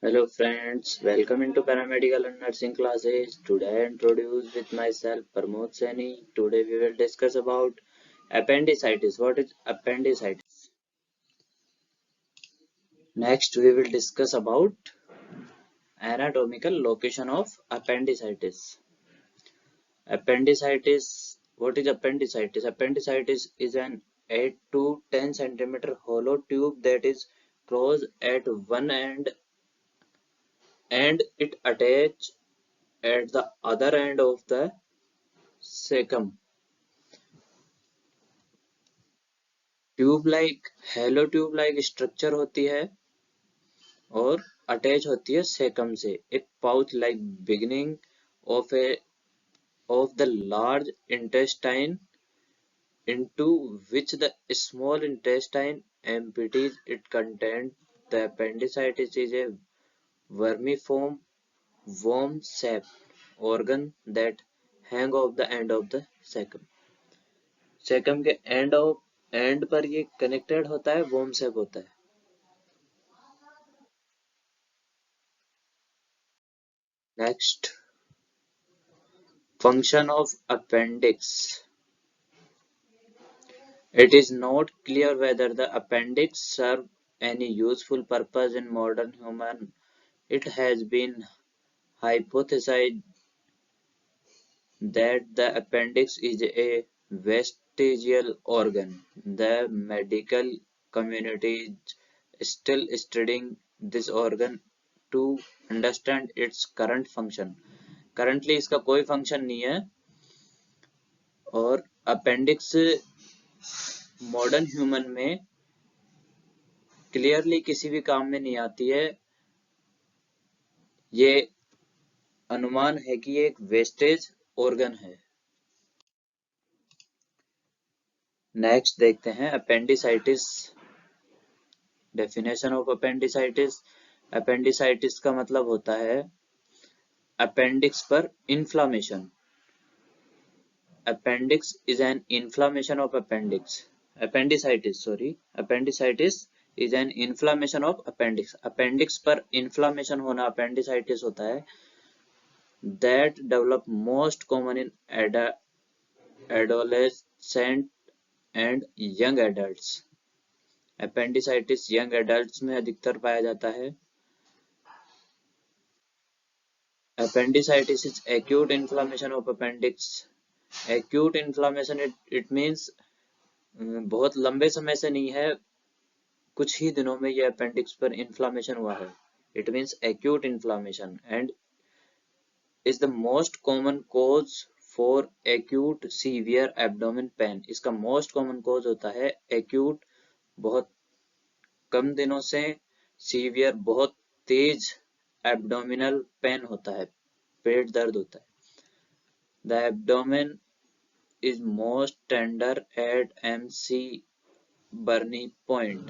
Hello friends, welcome into paramedical and nursing classes. Today I introduce with myself Pramod Saini. Today we will discuss about appendicitis. What is appendicitis? Next we will discuss about anatomical location of appendicitis. Appendicitis. What is appendicitis? Appendicitis is an 8 to 10 centimeter hollow tube that is closed at one end and it attach at the other end of the cecum. Tube like hello tube like structure होती है और attach होती है caecum से एक pouch like beginning of A of the large intestine into which the small intestine empties its content. The appendicitis is a vermiform worm-shaped organ that hang off the end of the cecum. Caecum के and पर ये connected होता है, worm shape होता है. Next, function of appendix. It is not clear whether the appendix serves any useful purpose in modern human. It has been hypothesized that the appendix is a vestigial organ. The medical community is still studying this organ to understand its current function. Currently इसका कोई function नहीं है और appendix modern human में clearly किसी भी काम में नहीं आती है. ये अनुमान है कि ये एक वेस्टेज ऑर्गन है. नेक्स्ट देखते हैं appendicitis. Definition of appendicitis. Appendicitis का मतलब होता है अपेंडिक्स पर inflammation. Appendix is an inflammation of appendix. Appendicitis is an inflammation of appendix. Appendix पर इन्फ्लामेशन होना अपेंडिसाइटिस होता है. That develop most common in adolescent and young adults. Appendicitis young adults में अधिकतर पाया जाता है. Appendicitis is acute inflammation of appendix. Acute inflammation it means बहुत लंबे समय से नहीं है, कुछ ही दिनों में ये अपेंडिक्स पर इन्फ्लामेशन हुआ है. It means acute inflammation and is the most common cause for acute severe abdomen pain. इसका most common cause होता है acute बहुत कम दिनों से, severe बहुत तेज abdominal pain होता है, पेट दर्द होता है. The abdomen is most tender at MC Burney point.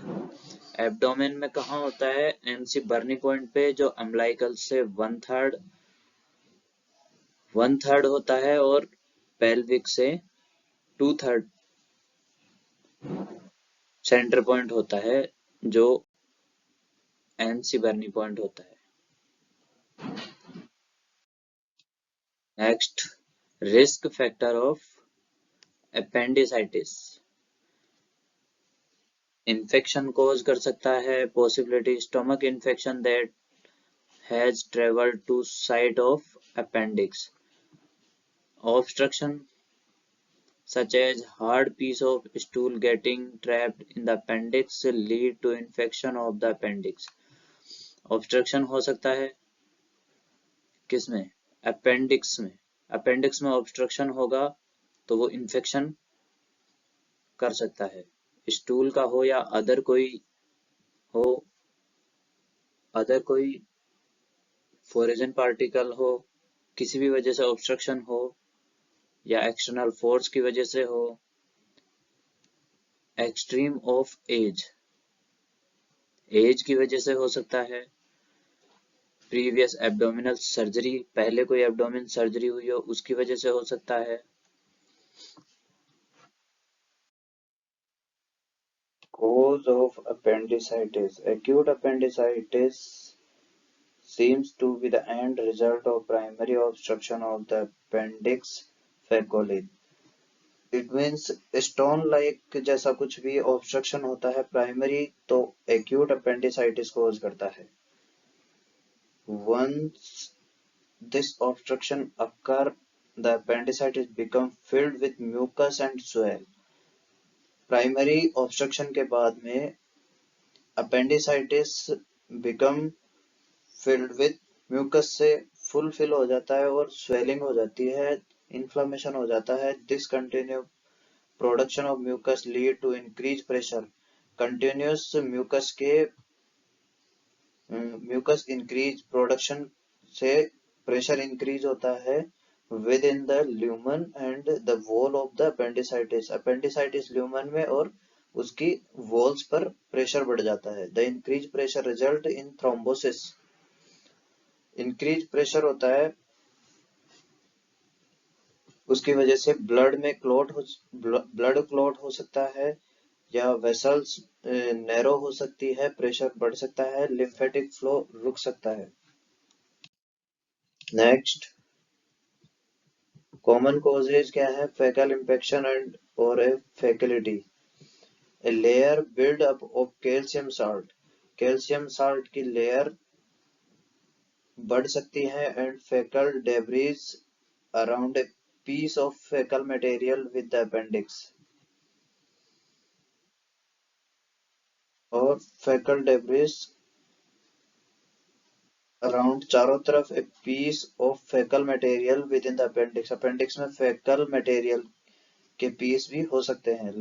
Abdomen में कहाँ होता है? MC बर्नी पॉइंट पे, जो अम्लाइकल से वन थर्ड होता है और पेल्विक से 2/3 सेंटर पॉइंट होता है, जो MC बर्नी पॉइंट होता है. Next, risk factor of appendicitis. Infection cause कर सकता है. Possibility stomach infection that has travelled to site of appendix. Obstruction such as hard piece of stool getting trapped in the appendix lead to infection of the appendix. Obstruction हो सकता है किसमें? Appendix में. Appendix में obstruction होगा तो वो infection कर सकता है. स्टूल का हो या अदर कोई फॉरेजन पार्टिकल हो, किसी भी वजह से ऑब्स्ट्रक्शन हो या एक्सटर्नल फोर्स की वजह से हो. एक्सट्रीम ऑफ एज की वजह से हो सकता है. प्रीवियस एब्डोमिनल सर्जरी, पहले कोई एब्डोमिन सर्जरी हुई हो उसकी वजह से हो सकता है. Cause of appendicitis. Acute appendicitis seems to be the end result of primary obstruction of the appendix फेकोली। इट मीन्स स्टोन लाइक जैसा कुछ भी ऑब्स्ट्रक्शन होता है प्राइमरी तो एक्यूट अपेंडिसाइटिस कॉज करता है। Once this obstruction occur the appendicitis become filled with mucus and swell. Primary obstruction के बाद में appendicitis become filled with mucus से फुलफिल हो जाता है और स्वेलिंग हो जाती है, इन्फ्लेमेशन हो जाता है। This continue production of mucus lead to increase pressure. Continuous mucus increase production से प्रेशर इंक्रीज होता है within the lumen and the wall of the appendicitis. Appendicitis lumen में और उसकी वॉल्स पर प्रेशर बढ़ जाता है। The increase pressure result in thrombosis. Increase pressure होता है, उसकी वजह से ब्लड क्लॉट हो सकता है या वेसल्स नैरो हो सकती है, प्रेशर बढ़ सकता है, लिम्फेटिक फ्लो रुक सकता है। नेक्स्ट कॉमन कॉजेज क्या है? फेकल इंफेक्शन एंड और a fecalith. A layer build up of calcium salt. Calcium salt की लेयर बढ़ सकती है and fecal debris around a piece of fecal material with the appendix। और fecal debris अराउंड चारों तरफ a piece of fecal material within the appendix. Appendix में fecal material के piece भी हो सकते हैं।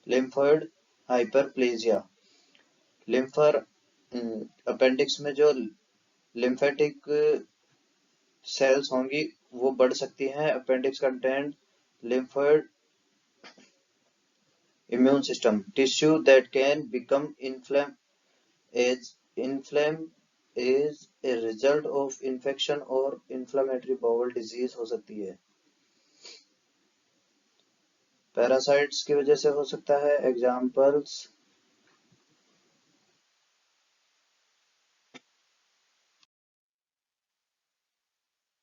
Lymphoid hyperplasia. लिम्फर अपेंडिक्स में जो लिम्फेटिक सेल्स होंगी वो बढ़ सकती हैं। Appendix content lymphoid immune system tissue that can become inflamed is a result of infection or inflammatory bowel disease हो सकती है। पैरासाइट्स की वजह से हो सकता है। एग्जाम्पल्स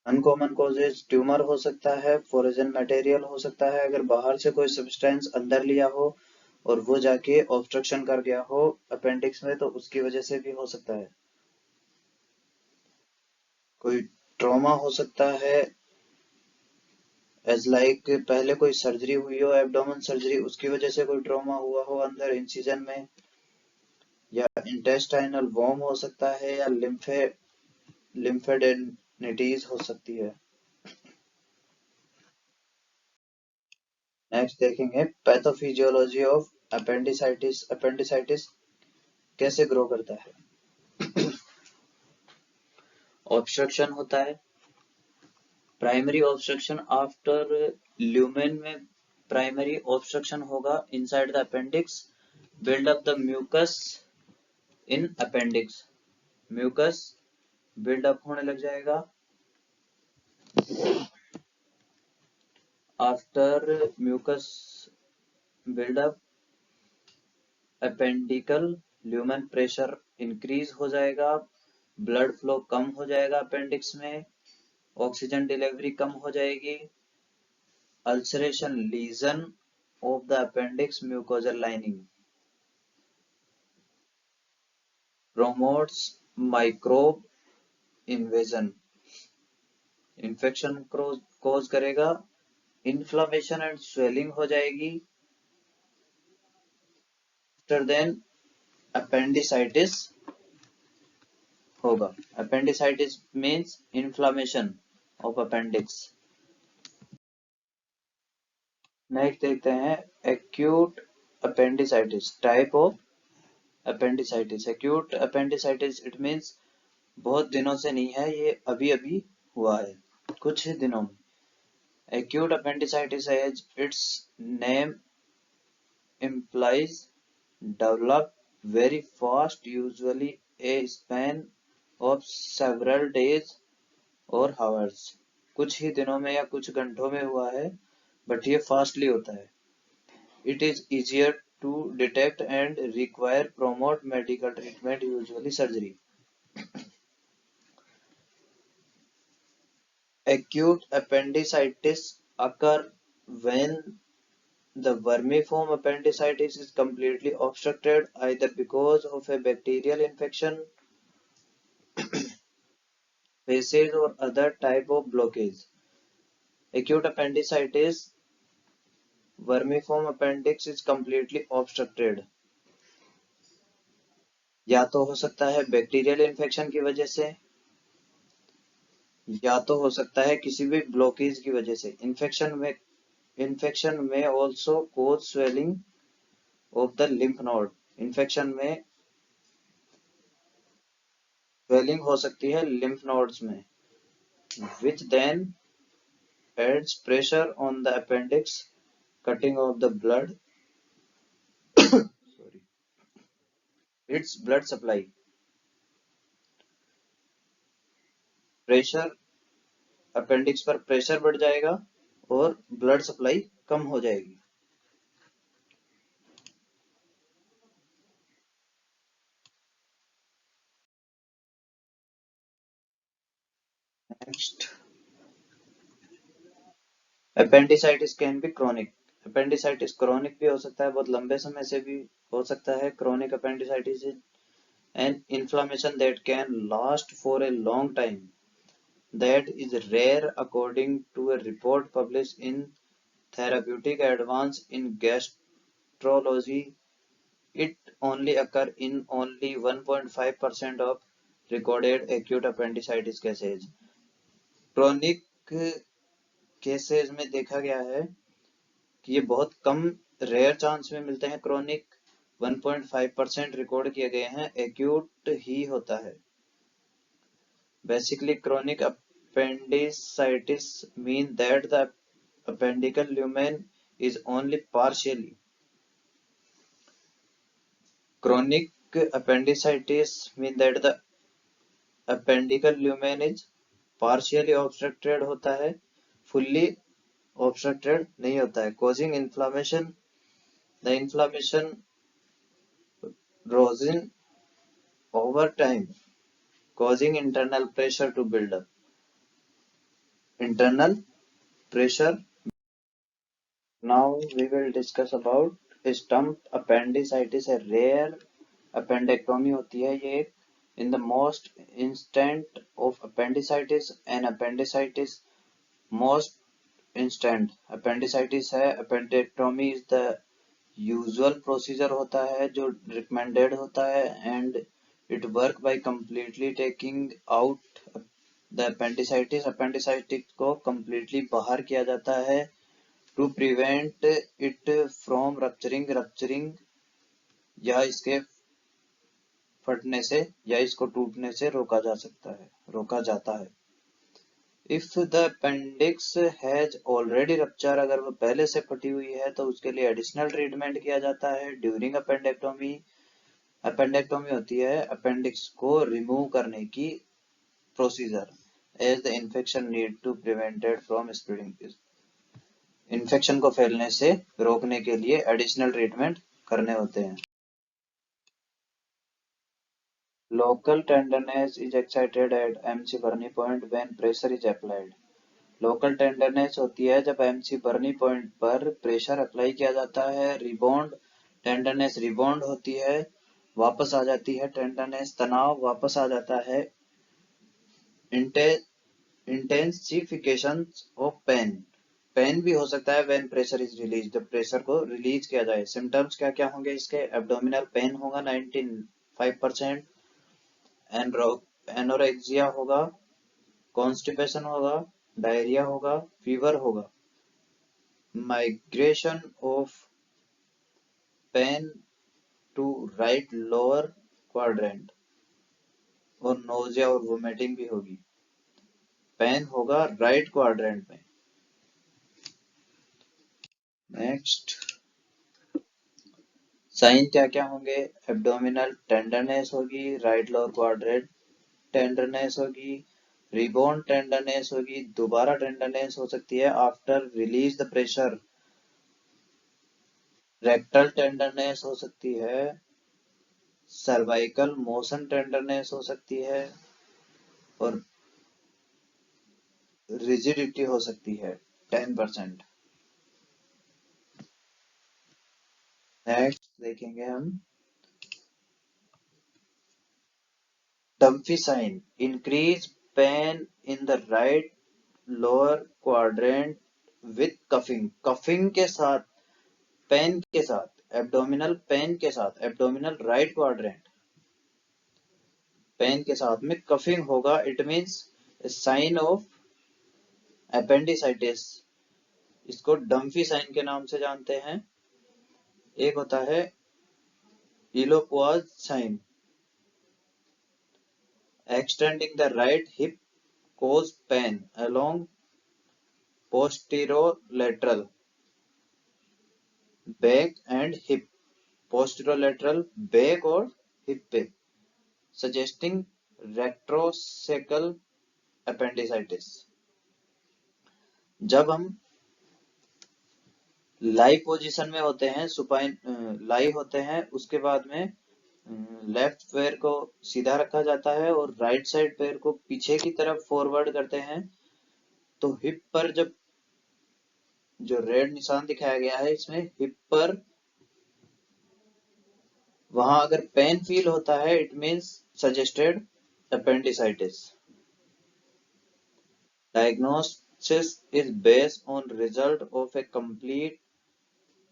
अनकॉमन कॉजेज ट्यूमर हो सकता है, फॉरेन मटेरियल हो सकता है, अगर बाहर से कोई सब्सटेंस अंदर लिया हो और वो जाके ऑब्स्ट्रक्शन कर गया हो अपेंडिक्स में तो उसकी वजह से भी हो सकता है। कोई ट्रॉमा हो सकता है एज लाइक पहले कोई सर्जरी हुई हो, एब्डोमेन सर्जरी, उसकी वजह से कोई ट्रॉमा हुआ हो अंदर इंसिजन में, या इंटेस्टाइनल वॉर्म हो सकता है, या लिम्फेडेनिटीज हो सकती है। नेक्स्ट देखेंगे पैथोफिजियोलॉजी ऑफ अपेंडिसाइटिस। अपेंडिसाइटिस कैसे ग्रो करता है? ऑब्स्ट्रक्शन होता है, प्राइमरी ऑब्स्ट्रक्शन आफ्टर ल्यूमेन में प्राइमरी ऑब्स्ट्रक्शन होगा inside the appendix, build up the mucus in appendix. Mucus build up होने लग जाएगा। After mucus build up appendiceal lumen pressure increase हो जाएगा, ब्लड फ्लो कम हो जाएगा अपेंडिक्स में, ऑक्सीजन डिलीवरी कम हो जाएगी, ulceration lesion of the appendix mucosal lining, promotes microbe invasion, infection cause करेगा, इन्फ्लामेशन एंड स्वेलिंग हो जाएगी। आफ्टर देन अपेंडिसाइटिस होगा। Appendicitis means inflammation of appendix. Next देखते हैं acute appendicitis. Type of appendicitis. Acute appendicitis it means बहुत दिनों से नहीं है, ये अभी अभी हुआ है कुछ ही दिनों में। Acute appendicitis as its name implies develop very fast, usually a span of several days or hours। कुछ ही दिनों में या कुछ घंटों में हुआ है बट ये फास्टली होता है। It is easier to detect and require promote medical treatment, usually surgery। Acute appendicitis occur when the vermiform appendicitis is completely obstructed either because of a bacterial infection, facet, or other type of blockage. Acute appendicitis, vermiform appendix is completely obstructed. या तो हो सकता है bacterial infection की वजह से, या तो हो सकता है किसी भी ब्लॉकेज की वजह से। इन्फेक्शन में also cause swelling of the lymph node. Infection में स्वेलिंग हो सकती है लिम्फ नोड्स में, which then adds pressure on the appendix, cutting off the blood sorry its blood supply। Pressure, appendix पर प्रेशर बढ़ जाएगा और ब्लड सप्लाई कम हो जाएगी। Next, appendicitis can be chronic. Appendicitis chronic भी हो सकता है, बहुत लंबे समय से भी हो सकता है। Chronic appendicitis is an inflammation that can last for a long time, that is rare according to a report published in Therapeutic Advance in Gastrology. It only occur in only 1.5% of recorded acute appendicitis cases। Chronic cases में देखा गया है कि ये बहुत कम rare chance में मिलते हैं। क्रोनिक 1.5% रिकॉर्ड किए गए हैं, एक्यूट ही होता है। Basically chronic appendicitis mean that the appendical lumen is only partially। Chronic appendicitis mean that the appendical lumen is partially obstructed होता है, fully obstructed नहीं होता है। causing inflammation, the inflammation rosing over time, causing internal pressure to build up। Internal pressure। Now we will discuss about stump appendicitis। A rare appendectomy होती है ये। In the most instant of appendicitis, an appendicitis most instant appendicitis है। appendectomy is the usual procedure होता है जो recommended होता है, and it work by completely taking out the appendicitis। appendicitis को completely बाहर किया जाता है to prevent it from rupturing या इसके फटने से या इसको टूटने से रोका जाता है। If the appendix has already ruptured, अगर वो पहले से फटी हुई है तो उसके लिए एडिशनल ट्रीटमेंट किया जाता है ड्यूरिंग अपेंडेक्टोमी। अपेंडेक्टोमी होती है अपेंडिक्स को रिमूव करने की procedure, as the infection need to prevented from spreading। Infection को फैलने से रोकने के लिए एडिशनल ट्रीटमेंट करने होते हैं। Local tenderness is excited at M C Burney point when pressure is applied. Local tenderness होती है जब एमसी बर्नी पॉइंट पर प्रेशर अप्लाई किया जाता है। रिबाउंड टेंडरनेस रिबाउंड होती है, वापस आ जाती है। टेंडरनेस तनाव वापस आ जाता है। इंटेंसिफिकेशन ऑफ पेन, पेन भी हो सकता है व्हेन प्रेशर इज रिलीज, जब प्रेशर को रिलीज किया जाए। सिम्टम्स क्या क्या होंगे इसके? एब्डोमिनल पेन होगा 95%, एनोरेक्सिया होगा, कॉन्स्टिपेशन होगा, डायरिया होगा, फीवर होगा, migration of pain to right lower quadrant, और नोजिया और वोमिटिंग भी होगी। पेन होगा राइट क्वाड्रेंट में। नेक्स्ट, साइन क्या क्या होंगे? एब्डोमिनल टेंडरनेस होगी, राइट लोअर क्वाड्रेंट टेंडरनेस होगी, रिबाउंड टेंडरनेस होगी, दोबारा टेंडरनेस हो सकती है after release the pressure, rectal tenderness हो सकती है, सर्वाइकल मोशन टेंडरनेस हो सकती है, और रिजिडिटी हो सकती है 10%। नेक्स्ट देखेंगे हम Dunphy sign, increase pain in the right lower quadrant with coughing, coughing के साथ, पेन के साथ, एब्डोमिनल पेन के साथ, एब्डोमिनल राइट क्वाड्रेंट पेन के साथ में कफिंग होगा, it means sign of appendicitis. इसको डम्फी साइन के नाम से जानते हैं। एक होता है इलोक्वाज sign, extending the right hip cause pain along posterolateral back and hip, posterolateral back और hip पे, suggesting retrosacral appendicitis। जब हम लाई पोजीशन में होते हैं, सुपाइन लाई होते हैं, उसके बाद में लेफ्ट पैर को सीधा रखा जाता है और राइट साइड पैर को पीछे की तरफ फॉरवर्ड करते हैं, तो हिप पर जब जो रेड निशान दिखाया गया है इसमें हिप पर, वहां अगर पेन फील होता है, it means suggested appendicitis. Diagnosis is based on result of a complete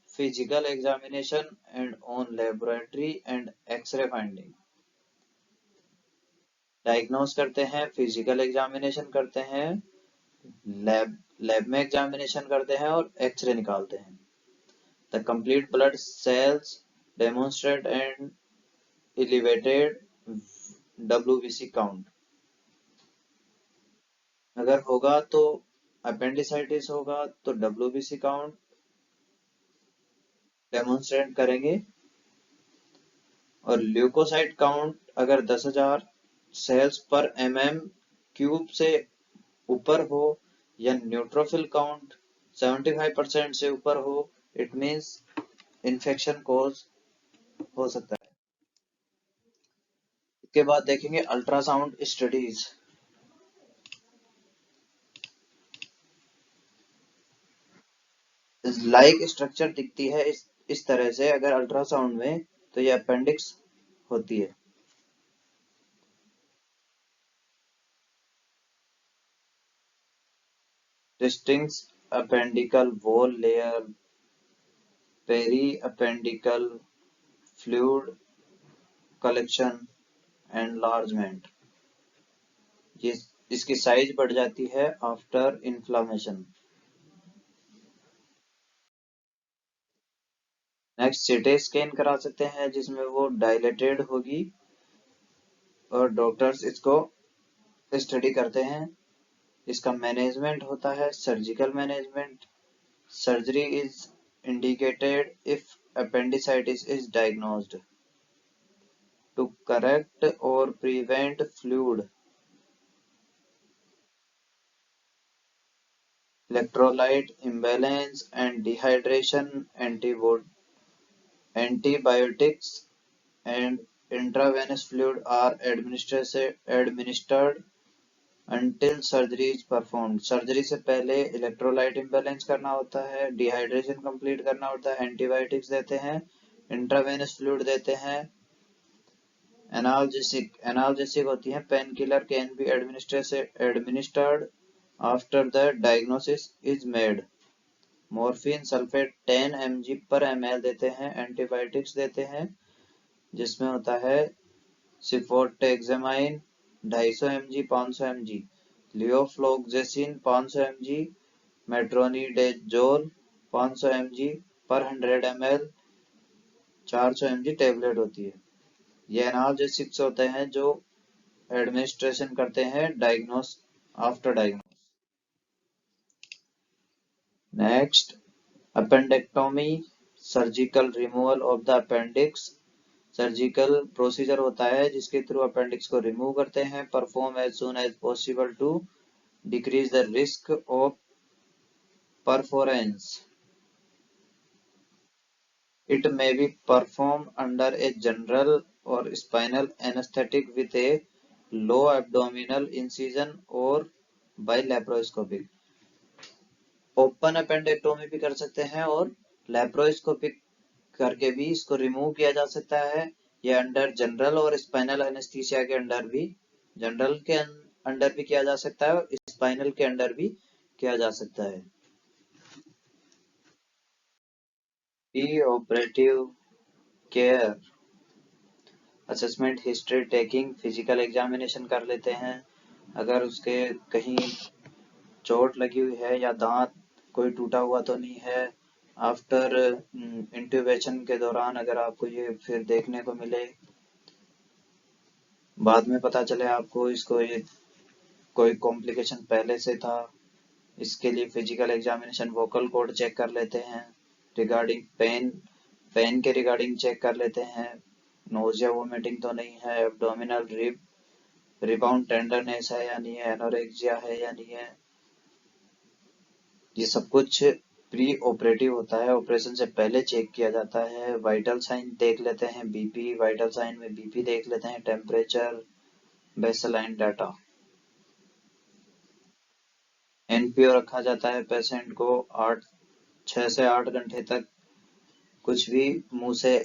physical examination and on laboratory and X ray finding. Diagnose करते हैं, फिजिकल एग्जामिनेशन करते हैं, लैब में एग्जामिनेशन करते हैं और एक्सरे निकालते हैं। The complete blood cells demonstrate and elevated WBC count, अगर होगा तो अपेंडिसाइटिस होगा तो WBC काउंट डेमोन्स्ट्रेट करेंगे। और ल्यूकोसाइट काउंट अगर 10,000 सेल्स पर mm³ से ऊपर हो या न्यूट्रोफिल काउंट 75% से ऊपर हो, इट मींस इन्फेक्शन कोज हो सकता है। इसके बाद देखेंगे अल्ट्रासाउंड स्टडीज। लाइक स्ट्रक्चर दिखती है इस तरह से अगर अल्ट्रासाउंड में, तो ये अपेंडिक्स होती है। Distinct appendiceal wall layer, periappendiceal fluid collection, enlargement, इसकी साइज बढ़ जाती है after inflammation. Next CT scan करा सकते हैं जिसमें वो डायलेटेड होगी और डॉक्टर्स इसको स्टडी करते हैं। इसका मैनेजमेंट होता है surgical management. Surgery is indicated if appendicitis is diagnosed to correct or prevent fluid, electrolyte imbalance and dehydration, antibiotics and intravenous fluid are administered until surgery is performed। Surgery से पहले electrolyte imbalance करना होता है, dehydration complete करना होता है, antibiotics देते हैं, इंट्रावेनस फ्लूइड देते हैं। एनाल्जेसिक होती है, pain killer can be administered after the diagnosis is made. Morphine sulphate 10 mg पर ml देते हैं। एंटीबायोटिक्स देते हैं जिसमें होता है सिफोटेक्सेमाइन 250 mg 500 mg, लियोफ्लोक्सेसिन 500 mg, मेट्रोनिडेजोल 500 mg पर 100 ml 400 mg टेबलेट होती है। ये एनाल्जेसिक्स होते हैं जो एडमिनिस्ट्रेशन करते हैं after diagnose. Next appendectomy, surgical removal of the appendix. Surgical procedure होता है जिसके थ्रू अपेंडिक्स को रिमूव करते हैं। Perform as soon as possible to decrease the risk of perforation. It may be performed under a general or spinal anesthetic with a low abdominal incision or by laparoscopic. Open appendectomy भी कर सकते हैं और laparoscopic करके भी इसको remove किया जा सकता है। ये अंडर जनरल और स्पाइनल एनेस्थीसिया के अंडर भी, जनरल के अंडर भी किया जा सकता है और स्पाइनल के अंडर भी किया जा सकता है। Pre operative care, assessment, history taking, physical examination कर लेते हैं। अगर उसके कहीं चोट लगी हुई है या दांत कोई टूटा हुआ तो नहीं है, आफ्टर इंट्यूबेशन के दौरान अगर आपको ये फिर देखने को मिले, बाद में पता चले आपको इसको ये कोई कॉम्प्लिकेशन पहले से था, इसके लिए physical examination vocal cord check कर लेते हैं, रिगार्डिंग पेन, पेन के रिगार्डिंग चेक कर लेते हैं, नोजिया वोमिटिंग तो नहीं है, एब्डोमिनल रिबाउंड टेंडरनेस है या नहीं है, एनोरेक्सिया है या नहीं है। ये सब कुछ प्री ऑपरेटिव होता है, ऑपरेशन से पहले चेक किया जाता है। वाइटल साइन देख लेते हैं, बीपी, वाइटल साइन में बीपी देख लेते हैं, टेम्परेचर, बेसलाइन डाटा। एनपीओ रखा जाता है पेशेंट को 6 से 8 घंटे तक कुछ भी मुंह से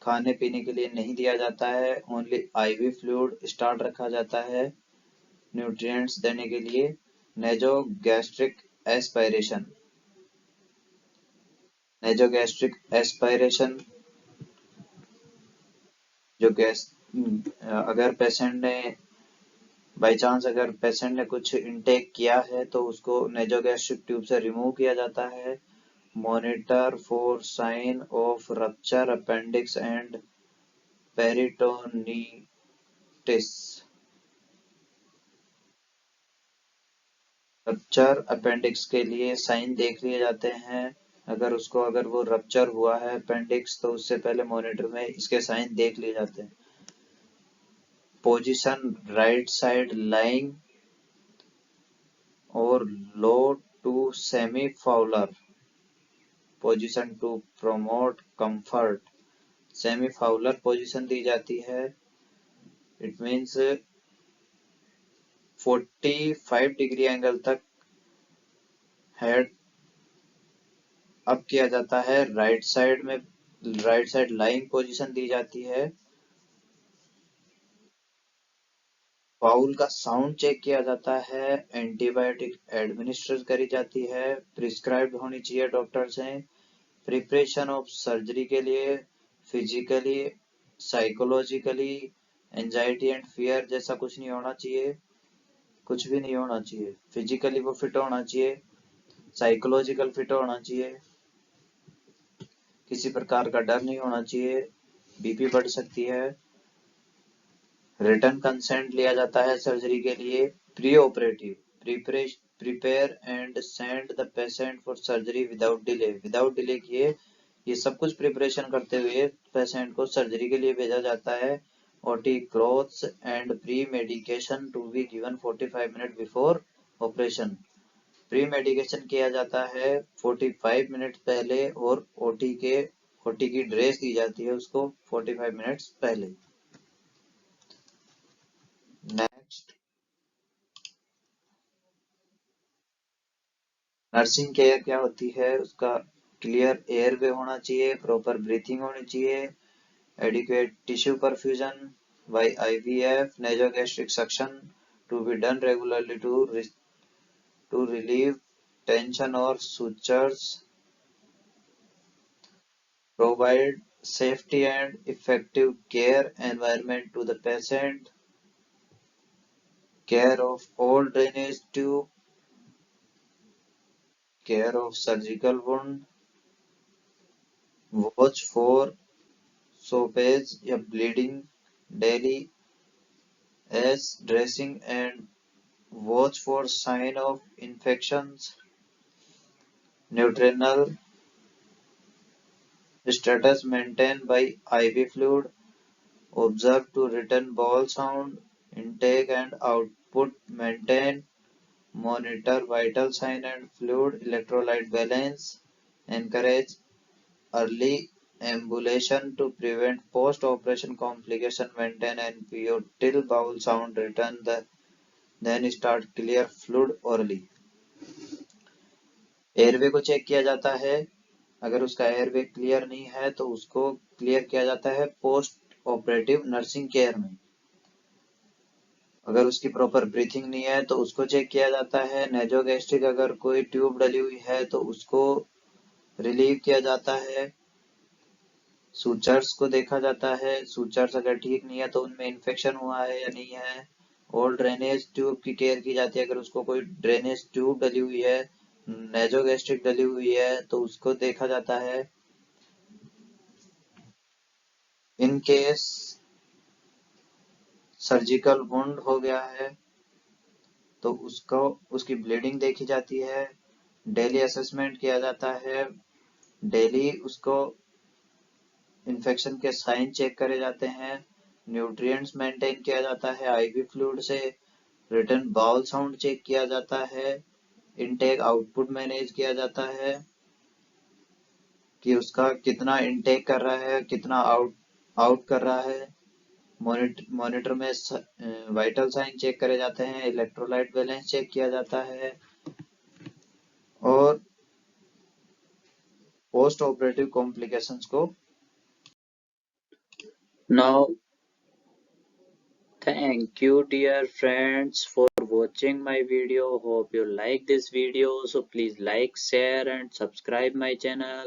खाने पीने के लिए नहीं दिया जाता है, ओनली आईवी फ्लूइड स्टार्ट रखा जाता है न्यूट्रिएंट्स देने के लिए। नेजोगैस्ट्रिक एस्पायरेशन, नेजोगैस्ट्रिक एस्पायरेशन जो गैस, अगर पेशेंट ने बाई चांस अगर पेशेंट ने कुछ इनटेक किया है तो उसको नेजोगैस्ट्रिक ट्यूब से रिमूव किया जाता है। Monitor for sign of rupture appendix and peritonitis, rupture appendix के लिए साइन देख लिए जाते हैं। अगर वो रप्चर हुआ है अपेंडिक्स तो उससे पहले मॉनिटर में इसके साइन देख लिए जाते हैं। पोजीशन राइट साइड लाइंग और low to semi Fowler position to promote comfort, semi Fowler position दी जाती है। इट मींस 45 डिग्री एंगल तक हेड अप किया जाता है। राइट साइड में, राइट साइड लाइंग पोजीशन दी जाती है। फाउल का साउंड चेक किया जाता है, एंटीबायोटिक एडमिनिस्टर करी जाती है, प्रिस्क्राइब्ड होनी चाहिए डॉक्टर से। प्रिपरेशन ऑफ सर्जरी के लिए physically, psychologically, anxiety and fear जैसा कुछ नहीं होना चाहिए, कुछ भी नहीं होना चाहिए। फिजिकली वो फिट होना चाहिए, साइकोलॉजिकल फिट होना चाहिए, किसी प्रकार का डर नहीं होना चाहिए, बीपी बढ़ सकती है। रिटर्न कंसेंट लिया जाता है सर्जरी के लिए। Pre operative, prepare and send the patient for surgery without delay, without delay किए ये सब कुछ प्रिपरेशन करते हुए पेशेंट को सर्जरी के लिए भेजा जाता है। OT clothes and pre medication to be given 45 minute before operation, pre medication किया जाता है 45 मिनट पहले और ओटी की ड्रेस दी जाती है उसको 45 मिनट्स पहले। नेक्स्ट, नर्सिंग केयर क्या होती है, उसका क्लियर एयरवे होना चाहिए, प्रॉपर ब्रीथिंग होनी चाहिए, adequate tissue perfusion by IVF, nasogastric suction to be done regularly to relieve tension और sutures, provide safety and effective care environment to the patient, care of all drainage tube, care of surgical wound, watch for soppage या bleeding daily as dressing and watch for sign of infections, nutritional status maintained by IV fluid, observe to return bowel sound, intake and output maintain, monitor vital sign and fluid electrolyte balance, encourage early ambulation to prevent post-operation complication, maintain NPO till bowel sound return. The then start clear fluid orally. Airway को check किया जाता है, अगर उसका airway clear नहीं है तो उसको क्लियर किया जाता है पोस्ट ऑपरेटिव नर्सिंग केयर में। अगर उसकी प्रॉपर ब्रीथिंग नहीं है तो उसको चेक किया जाता है। नेजोगैस्ट्रिक अगर कोई ट्यूब डली हुई है तो उसको रिलीव किया जाता है। सूचर्स को देखा जाता है, सूचर्स अगर ठीक नहीं है तो उनमें इन्फेक्शन हुआ है या नहीं है। और ड्रेनेज ट्यूब की केयर की जाती है, अगर उसको कोई ड्रेनेज ट्यूब डली हुई है, नेजोगैस्ट्रिक डली हुई है तो उसको देखा जाता है। इन केस सर्जिकल वुंड हो गया है तो उसको उसकी ब्लीडिंग देखी जाती है। डेली असेसमेंट किया जाता है, डेली उसको इन्फेक्शन के साइन चेक करे जाते हैं। न्यूट्रिएंट्स मेंटेन किया जाता है आईवी फ्लूइड से। रिटर्न बाउल साउंड चेक किया जाता है। इनटेक आउटपुट मैनेज किया जाता है कि उसका कितना इनटेक कर रहा है, कितना आउट कर रहा है। मॉनिटर में वाइटल साइन चेक करे जाते हैं, इलेक्ट्रोलाइट बैलेंस चेक किया जाता है और पोस्ट ऑपरेटिव कॉम्प्लिकेशंस को। Now, thank you dear friends for watching my video. Hope you like this video. So please like, share and subscribe my channel.